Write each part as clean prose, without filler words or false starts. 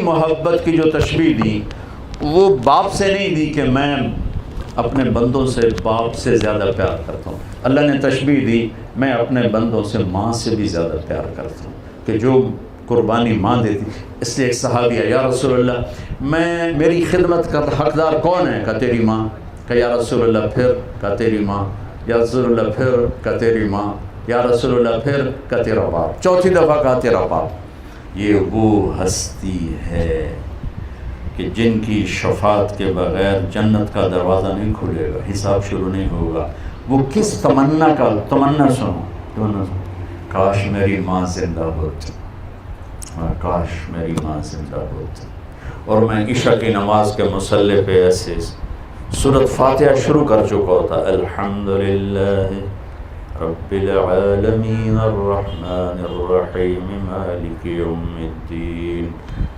محبت کی جو تشبیہ دی وہ باپ سے نہیں دی کہ میں اپنے بندوں سے باپ سے زیادہ پیار کرتا ہوں. اللہ نے تشبیہ دی میں اپنے بندوں سے ماں سے بھی زیادہ پیار کرتا ہوں کہ جو قربانی ماں دیتی. اس لیے ایک صحابی ہے یا رسول اللہ میری خدمت کا حقدار کون ہے؟ کہ تیری ماں. کہ یا رسول اللہ پھر؟ کہ تیری ماں. یا رسول اللہ پھر؟ کہ تیری ماں. یا رسول اللہ پھر؟ کہ تیرا باپ. چوتھی دفعہ کہا تیرا باپ. یہ وہ ہستی ہے کہ جن کی شفاعت کے بغیر جنت کا دروازہ نہیں کھلے گا، حساب شروع نہیں ہوگا. وہ کس تمنا سنو، کاش میری ماں زندہ ہوتی، کاش میری ماں زندہ ہوتی. اور میں عشاء کی نماز کے مصلی پہ ایسے سورۃ فاتحہ شروع کر چکا ہوتا، الحمدللہ رب العالمین الرحمن الرحیم مالک یوم الدین.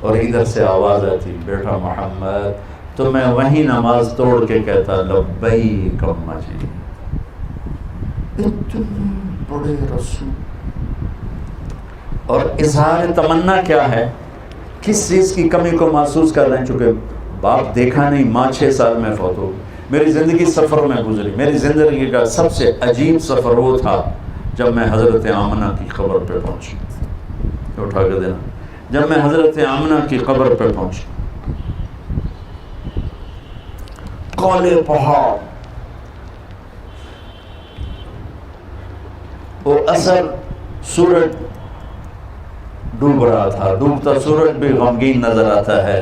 اور ادھر سے آواز آتی بیٹا محمد، تو میں وہیں نماز توڑ کے کہتا لبیک اماں جی. اتنے بڑے رسول. اور اظہار تمنا کیا ہے؟ کس چیز کی کمی کو محسوس کر رہے ہیں؟ چونکہ باپ دیکھا نہیں، ماں 6 سال میں فوت ہو. میری زندگی سفر میں گزری. میری زندگی کا سب سے عجیب سفر وہ تھا جب میں حضرت آمنہ کی قبر پہ پہنچی. اٹھا کے دینا. جب میں حضرت آمنہ کی قبر پہ پہنچی، کالے پہاڑ، وہ اثر سورج ڈوب رہا تھا. ڈوبتا سورج بھی غمگین نظر آتا ہے.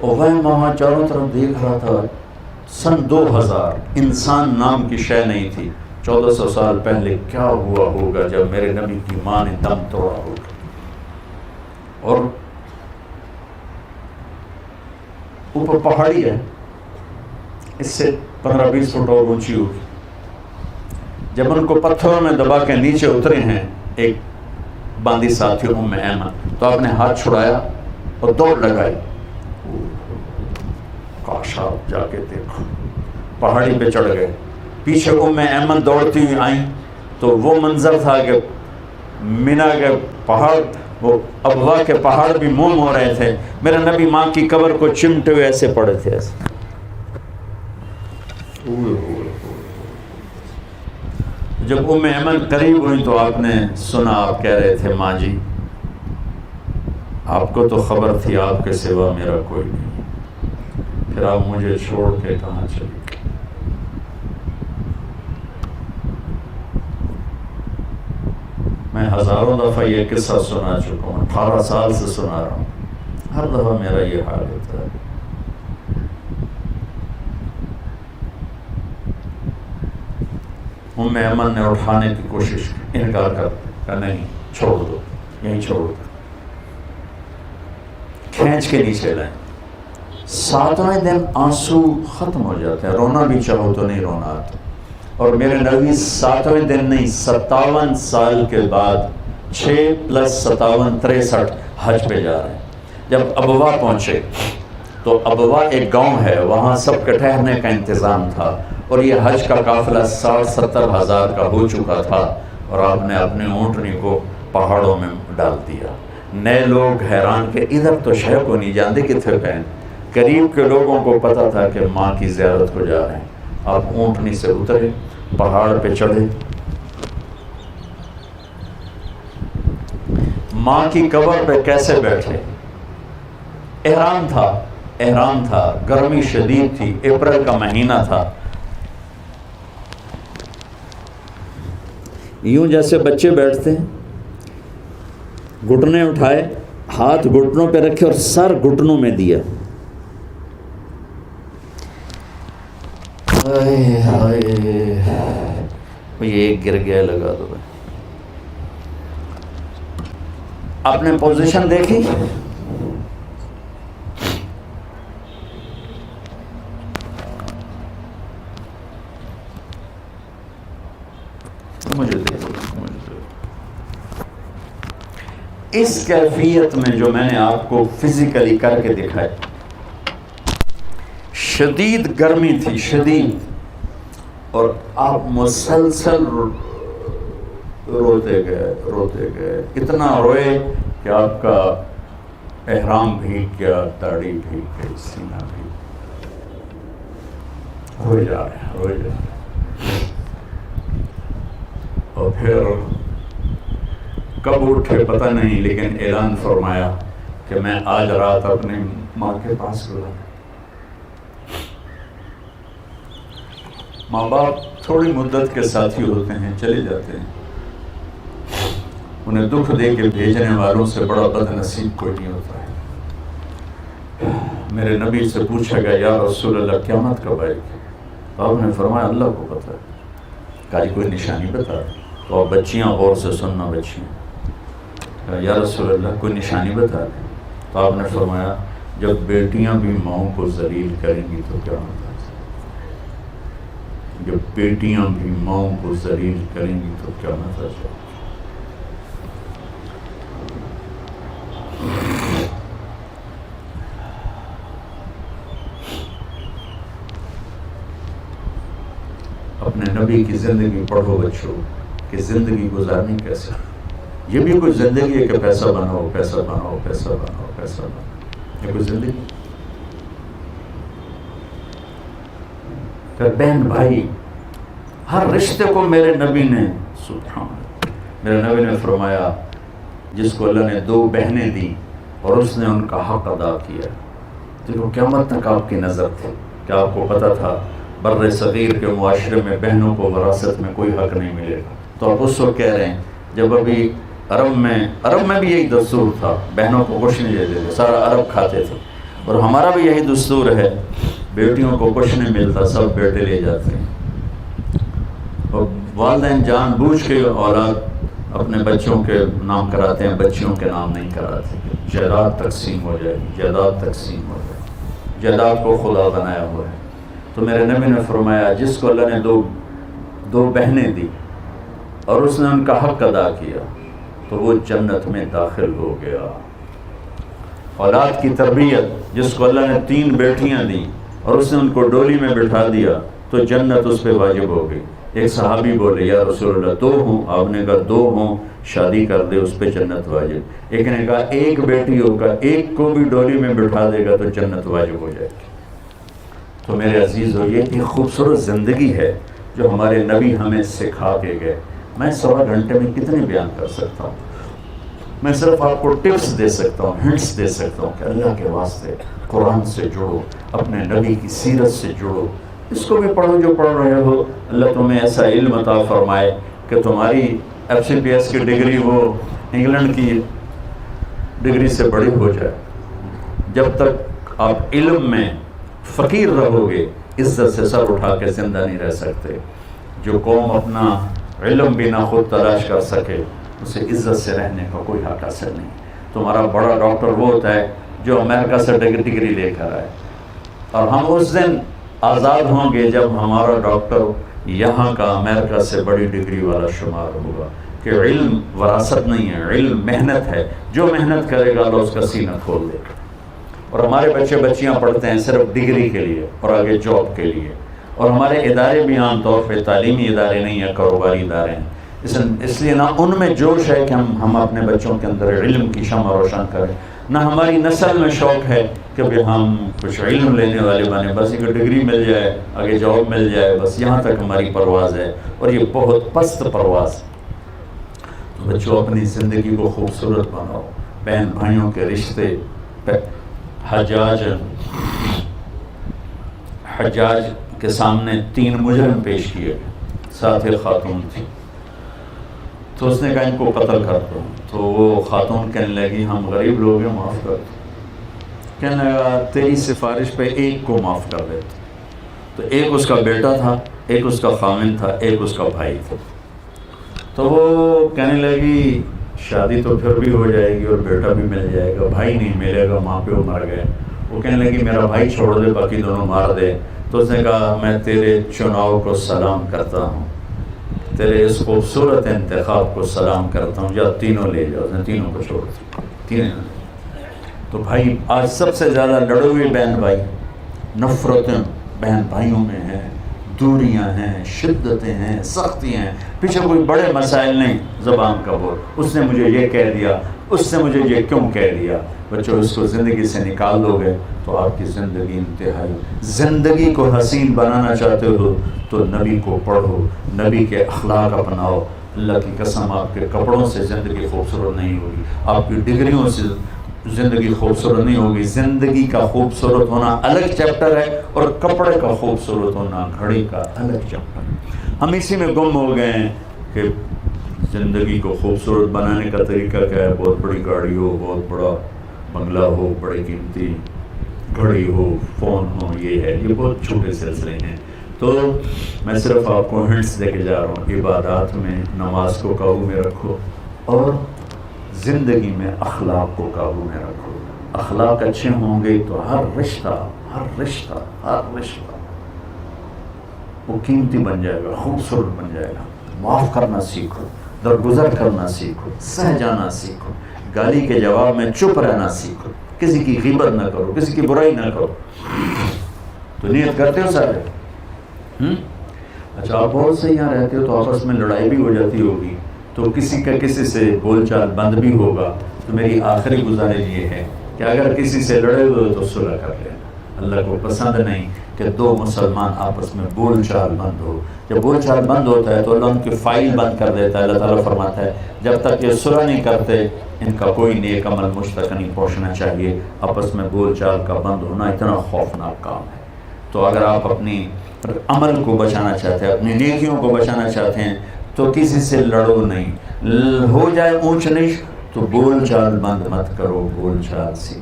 اور وہ وہاں چاروں طرف دیکھ رہا تھا. سن 2000 انسان نام کی شے نہیں تھی. 1400 سال پہلے کیا ہوا ہوگا جب میرے نبی کی ماں نے دم توڑا ہوگا. اور اوپر پہاڑی ہے، اس سے 15-20 فٹ اور اونچی ہوگی. جب ان کو پتھروں میں دبا کے نیچے اترے ہیں ایک باندی ساتھی ام ایمن، تو آپ نے ہاتھ چھڑایا اور دوڑ لگائی. کاش آپ جا کے دیکھو. پہاڑی پہ چڑھ گئے. پیچھے ام ایمن دوڑتی ہوئی آئیں تو وہ منظر تھا کہ مینا کے پہاڑ، وہ ابوا کے پہاڑ بھی موم ہو رہے تھے. میرے نبی ماں کی قبر کو چمٹے ہوئے ایسے پڑے تھے ایسے. جب ام ایمن قریب ہوئی تو آپ نے سنا، آپ کہہ رہے تھے ماں جی آپ کو تو خبر تھی آپ کے سوا میرا کوئی نہیں، پھر آپ مجھے چھوڑ کے کہاں چلی گئی. میں ہزاروں دفعہ یہ قصہ سنا چکا ہوں، 18 سال سے سنا رہا ہوں. ہر دفعہ میرا یہ حال ہوتا ہے. ام ایمن نے اٹھانے کی کوشش کی، انکار کر نہیں، چھوڑ دو، یہیں چھوڑ دو. کھینچ کے نیچے لائیں. 7ویں دن آنسو ختم ہو جاتے ہیں، رونا بھی چاہو تو نہیں رونا آتا. اور میرے نبی 7ویں دن نہیں 57 سال کے بعد 6 + 57 63 حج پہ جا رہے ہیں. جب ابوا پہنچے تو ابوا ایک گاؤں ہے، وہاں سب کے ٹھہرنے کا انتظام تھا. اور یہ حج کا قافلہ 60-70 ہزار کا ہو چکا تھا. اور آپ نے اپنے اونٹنی کو پہاڑوں میں ڈال دیا. نئے لوگ حیران کہ ادھر تو شہر کو نہیں جانتے کتنے پہ ہیں. قریب کے لوگوں کو پتہ تھا کہ ماں کی زیارت کو جا رہے ہیں. آپ اونٹنی سے اترے، پہاڑ پہ چڑھے، ماں کی قبر پہ کیسے بیٹھے. احرام تھا، گرمی شدید تھی، اپریل کا مہینہ تھا. یوں جیسے بچے بیٹھتے ہیں، گھٹنے اٹھائے، ہاتھ گھٹنوں پہ رکھے اور سر گھٹنوں میں دیا. یہ ایک گر گیا، لگا دو. آپ نے پوزیشن دیکھی؟ مجھے دیکھو. اس کیفیت میں جو میں نے آپ کو فزیکلی کر کے دکھائی، شدید گرمی تھی، شدید. اور آپ مسلسل روتے گئے. اتنا روئے کہ آپ کا احرام بھیگ گیا، داڑھی بھیگ گئی، سینہ بھیگ، روئے جا رہے ہیں، روئے جا رہے ہیں۔ اور پھر کب اٹھے پتہ نہیں، لیکن اعلان فرمایا کہ میں آج رات اپنی ماں کے پاس گزارا۔ ماں باپ تھوڑی مدت کے ساتھی ہوتے ہیں، چلے جاتے ہیں، انہیں دکھ دے کے بھیجنے والوں سے بڑا بد نصیب کوئی نہیں ہوتا ہے۔ میرے نبی سے پوچھا گیا یا رسول اللہ قیامت کب آئے گی؟ تو آپ نے فرمایا اللہ کو پتہ ہے۔ کہا کوئی نشانی بتا دیں۔ تو آپ بچیاں غور سے سننا، بچیاں، یا رسول اللہ کوئی نشانی بتا دیں۔ تو آپ نے فرمایا جب بیٹیاں بھی ماؤں کو ذلیل کریں گی تو کیا ہوتا ہے؟ جب بیٹیاں بھی ماؤں کو ذلیل کریں گی تو کیا ہوتا ہے؟ اپنے نبی کی زندگی پڑھو بچوں، کہ زندگی گزارنی کیسے۔ یہ بھی کوئی زندگی ہے کہ پیسہ بناؤ، پیسہ بناؤ، پیسہ بناؤ، پیسہ بناؤ، یہ کوئی زندگی؟ کہ بہن بھائی ہر رشتے کو میرے نبی نے، سبحان اللہ، میرے نبی نے فرمایا جس کو اللہ نے 2 بہنیں دی اور اس نے ان کا حق ادا کیا، دیکھو قیامت تک آپ کی نظر تھی۔ کیا آپ کو پتہ تھا بر صغیر کے معاشرے میں بہنوں کو وراثت میں کوئی حق نہیں ملے گا؟ تو آپ اس وقت کہہ رہے ہیں جب ابھی عرب میں بھی یہی دستور تھا، بہنوں کو کچھ نہیں دیتے تھے، سارا عرب کھاتے تھے، اور ہمارا بھی یہی دستور ہے، بیٹیوں کو کچھ نہیں ملتا، سب بیٹے لے جاتے ہیں۔ اور والدین جان بوجھ کے اولاد اپنے بچوں کے نام کراتے ہیں، بچیوں کے نام نہیں کراتے۔ جائیداد تقسیم ہو جائے، جائیداد تقسیم ہو جائے، جائیداد کو خدا بنایا ہوا ہے۔ تو میرے نبی نے فرمایا جس کو اللہ نے دو بہنیں دی اور اس نے ان کا حق ادا کیا تو وہ جنت میں داخل ہو گیا۔ اولاد کی تربیت، جس کو اللہ نے 3 بیٹیاں دیں اور اس نے ان کو ڈولی میں بٹھا دیا تو جنت اس پہ واجب ہو گئی۔ ایک صحابی بولے یا رسول اللہ 2 ہوں، آپ نے کہا 2 ہوں شادی کر دے، اس پہ جنت واجب۔ ایک نے کہا 1 بیٹی ہوگا، 1 کو بھی ڈولی میں بٹھا دے گا تو جنت واجب ہو جائے گی۔ تو میرے عزیز ہو، یہ ایک خوبصورت زندگی ہے جو ہمارے نبی ہمیں سکھا کے گئے۔ میں 1.25 گھنٹے میں کتنے بیان کر سکتا ہوں؟ میں صرف آپ کو ٹپس دے سکتا ہوں، ہنٹس دے سکتا ہوں کہ اللہ کے واسطے قرآن سے جڑو، اپنے نبی کی سیرت سے جڑو، اس کو بھی پڑھو جو پڑھ رہے ہو۔ اللہ تمہیں ایسا علم عطا فرمائے کہ تمہاری FCPS کی ڈگری وہ انگلینڈ کی ڈگری سے بڑی ہو جائے۔ جب تک آپ علم میں فقیر رہو گے، عزت سے سر اٹھا کے زندہ نہیں رہ سکتے۔ جو قوم اپنا علم بھی نہ خود تلاش کر سکے، اسے عزت سے رہنے کا کوئی حق حاصل نہیں۔ تمہارا بڑا ڈاکٹر وہ ہوتا ہے جو امریکہ سے ڈگری لے کر آئے، اور ہم اس دن آزاد ہوں گے جب ہمارا ڈاکٹر یہاں کا امریکہ سے بڑی ڈگری والا شمار ہوگا۔ کہ علم وراثت نہیں ہے، علم محنت ہے، جو محنت کرے گا اللہ اس کا سینہ کھول دے گا۔ اور ہمارے بچے بچیاں پڑھتے ہیں صرف ڈگری کے لیے اور آگے جاب کے لیے، اور ہمارے ادارے بھی عام طور پہ تعلیمی ادارے نہیں ہیں، کاروباری ادارے ہیں۔ اس لیے نہ ان میں جوش ہے کہ ہم اپنے بچوں کے اندر علم کی شمع روشن کریں، نہ ہماری نسل میں شوق ہے کہ ہم کچھ علم لینے والے بنے، بس ایک ڈگری مل جائے، آگے جاب مل جائے، بس یہاں تک ہماری پرواز ہے، اور یہ بہت پست پرواز۔ تو بچوں اپنی زندگی کو خوبصورت بناؤ، بہن بھائیوں کے رشتے۔ حجاج کے سامنے 3 مجرم پیش کیے، ساتھ ایک خاتون تھی، تو اس نے کہا ان کو قتل کر دو۔ تو وہ خاتون کہنے لگی ہم غریب لوگ ہیں، معاف کر دو۔ کہنے لگا تیری سفارش پہ 1 کو معاف کر دیتا۔ تو ایک اس کا بیٹا تھا، ایک اس کا خامن تھا، ایک اس کا بھائی تھا۔ تو وہ کہنے لگی شادی تو پھر بھی ہو جائے گی اور بیٹا بھی مل جائے گا، بھائی نہیں ملے گا، ماں پیو مر گئے۔ وہ کہنے لگی میرا بھائی چھوڑ دے، باقی دونوں مار دے۔ تو اس نے کہا میں تیرے چناؤ کو سلام کرتا ہوں، تیرے اس خوبصورت انتخاب کو سلام کرتا ہوں، جا تینوں لے جاؤ۔ اس نے تینوں کو چھوڑ دیا، تینوں۔ تو بھائی آج سب سے زیادہ لڑے ہوئے بہن بھائی، نفرتیں بہن بھائیوں میں ہیں، دوریاں ہیں، شدتیں ہیں، سختیاں ہیں، پیچھے کوئی بڑے مسائل نہیں، زبان کا بول، اس نے مجھے یہ کہہ دیا، اس نے مجھے یہ کیوں کہہ دیا۔ بچوں اس کو زندگی سے نکال دو گے تو آپ کی زندگی انتہائی، زندگی کو حسین بنانا چاہتے ہو تو نبی کو پڑھو، نبی کے اخلاق اپناؤ۔ اللہ کی قسم آپ کے کپڑوں سے زندگی خوبصورت نہیں ہوگی، آپ کی ڈگریوں سے زندگی خوبصورت نہیں ہوگی۔ زندگی کا خوبصورت ہونا الگ چیپٹر ہے اور کپڑے کا خوبصورت ہونا، گھڑی کا الگ چیپٹر ہے۔ ہم اسی میں گم ہو گئے ہیں کہ زندگی کو خوبصورت بنانے کا طریقہ کیا ہے، بہت بڑی گاڑی ہو، بہت بڑا بنگلہ ہو، بڑی قیمتی گھڑی ہو، فون ہو، یہ ہے، یہ بہت چھوٹے سلسلے ہیں۔ تو میں صرف آپ کو ہنٹس دے کے جا رہا ہوں، عبادات میں نماز کو قابو میں رکھو اور زندگی میں اخلاق کو قابو میں رکھو۔ اخلاق اچھے ہوں گے تو ہر رشتہ وہ قیمتی بن جائے گا، خوبصورت بن جائے گا۔ معاف کرنا سیکھو، درگزر کرنا سیکھو، سہ جانا سیکھو، گالی کے جواب میں چپ رہنا سیکھو، کسی کی غیبت نہ کرو، کسی کی برائی نہ کرو۔ تو نیت کرتے ہو سارے؟ اچھا آپ بہت سے یہاں رہتے ہو تو آپس میں لڑائی بھی ہو جاتی ہوگی، تو کسی کا کسی سے بول چال بند بھی ہوگا، تو میری آخری گزارش یہ ہے کہ اگر کسی سے لڑے ہوئے تو صلح کر لیں۔ اللہ کو پسند نہیں کہ دو مسلمان آپس میں بول چال بند ہو۔ جب بول چال بند ہوتا ہے تو اللہ ان کی فائل بند کر دیتا ہے۔ اللہ تعالیٰ فرماتا ہے جب تک یہ صلح نہیں کرتے ان کا کوئی نیک عمل مجھ تک نہیں پہنچنا چاہیے۔ آپس میں بول چال کا بند ہونا اتنا خوفناک کام ہے۔ تو اگر آپ اپنی عمل کو بچانا چاہتے ہیں، اپنی نیکیوں کو بچانا چاہتے ہیں تو کسی سے لڑو نہیں، ہو جائے اونچ نیچ تو بول چال بند مت کرو، بول چال سے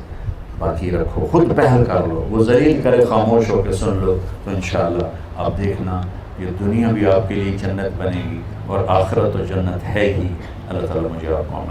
باقی رکھو، خود پہل کر لو، وہ ذلیل کرے خاموش ہو کے سن لو، تو انشاءاللہ آپ دیکھنا یہ دنیا بھی آپ کے لیے جنت بنے گی اور آخرت تو جنت ہے ہی۔ اللہ تعالیٰ مجھے آپ کو